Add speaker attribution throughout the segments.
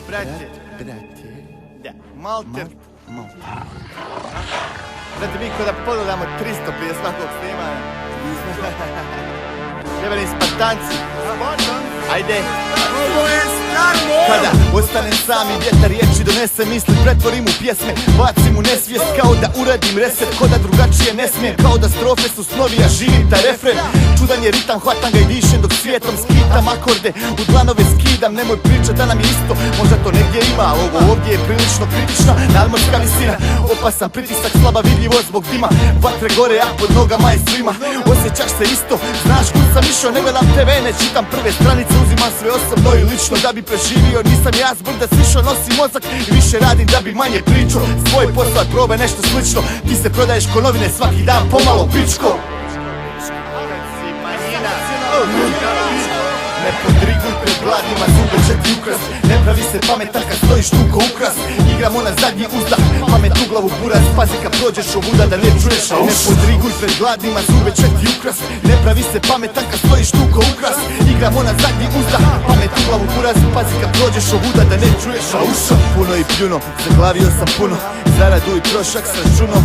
Speaker 1: Brate. Da, Malter. Brate, mi ko da pogledamo 300 prije svakog snimanja. Jebeni Spartanci. Ajde.
Speaker 2: Ovo je stvarno!
Speaker 1: Kada ostanem sam i vjetar riječi donese misli, pretvorim u pjesme, bacim u nesvijest kao da uradim reset, ko da drugačije ne smijem, kao da strofe su snovi, ja živim taj refren. Čudan je ritam, hvatam ga i dišem dok svijetom skitam akorde, u dlanove skidam, nemoj pričat da nam je isto, možda to negdje ima, ovo ovdje je prilično kritična, nadmorska visina, opasan pritisak, slaba vidljivost zbog dima, vatre gore, a pod nogama je svima, osjećaš se isto, znaš kud sam išao, ne gledam TV, ne čitam prve stranice, uzimam sve osobno i lično da bi preživio, nisam ja zbrda svišao, nosim mozak i više radim da bi manje pričao, svoj posao probaj nešto slično, ti se prodaješ ko novine svaki dan pomalo pičko. Ne podriguj pred gladnima, zube će ti ukrast, ne pravi se pametan kad stojiš tu ko ukras, igramo na zadnji uzdah, pamet u glavu buraz, pazi kad prođeš ovuda da ne čuješ, a ne podriguj pred gladnima, zube će ti ukrast, ne pravi se pametan kad stojiš tu ko ukras, igramo na zadnji uzdah, pamet u glavu buraz, pazi kad prođeš ovuda da ne čuješ, a ušao puno i pljuno, zaglavio sam puno, zaradu i trošak s računom,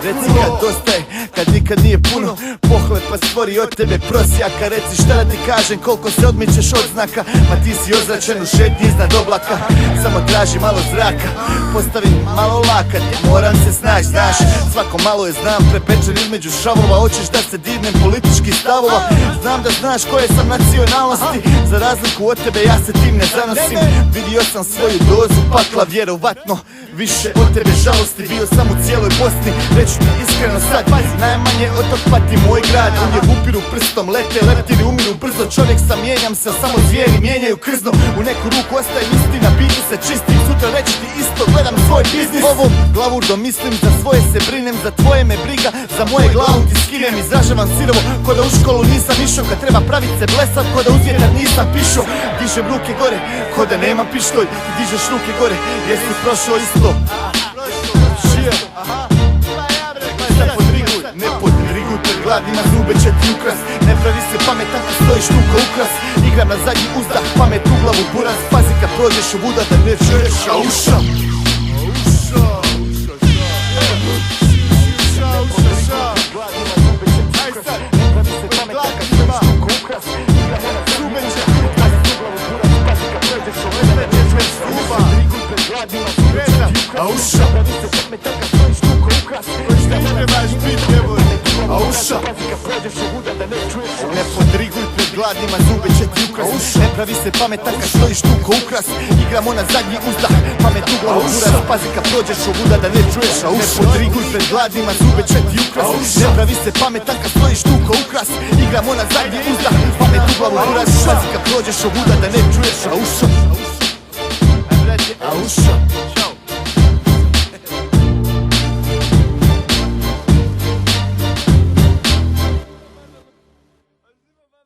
Speaker 1: reci kad dosta je, kad nikad nije puno, pohlepa stvori od tebe prosjaka, reci šta da ti kažem, koliko se odmičeš od znaka, ma ti si ozračen u šetnji iznad oblaka, samo traži malo zraka, postavim malo lakat, moram se snaći, znaš, svako malo je znam, prepečen između šavova, hoćeš da se divnem političkih stavova, znam da znaš koje sam nacionalnosti, za razliku od tebe ja se tim ne zanosim, vidio sam svoju dozu pakla, vjerovatno, više od tebe žalosti, bio sam u cijeloj Bosni, reću ti iskreno sad, najmanje otok pati moj grad, on je upiru prstom, lete leptiri umiru brzo, čovjek sam, mijenjam se, samo zvijeri mijenjaju krzno, u neku ruku ostaje istina, biti se čisti, sutra reći ti isto, gledam svoj biznis, ovom glavurdom mislim, za svoje se brinem, za tvoje me briga, za moje glavu ti skinem, izražavam sirovo, ko da u školu nisam išao, kad treba pravit se blesav, ko da uz vjetar nisam pišao, dižem ruke gore, ko da nemam pištolj, ti dižeš ruke gore, jesi prošao isto. Ne podriguj pred gladnima, zube će ti ukras, ne pravi se pametan kad stojiš tu ko ukras, igram na zadnji uzdah, pamet u glavu buraz, pazi kad prođeš ovuda da ne čuješ, a uša. Ne podriguj pred gladnima, zube će ti ukras, ne pravi se pametan kad stojiš tu ko ukras, igramo na zadnji uzdah, pamet u glavu buraz, pazi kad prođeš ovuda da ne čuješ, a ne podriguj pred gladnima, zube će ti ukras, ne pravi se pametan kad stojiš tu ko ukras, igramo na zadnji uzdah, pamet u glavu buraz, pazi kad prođeš ovuda da ne čuješ, a uša.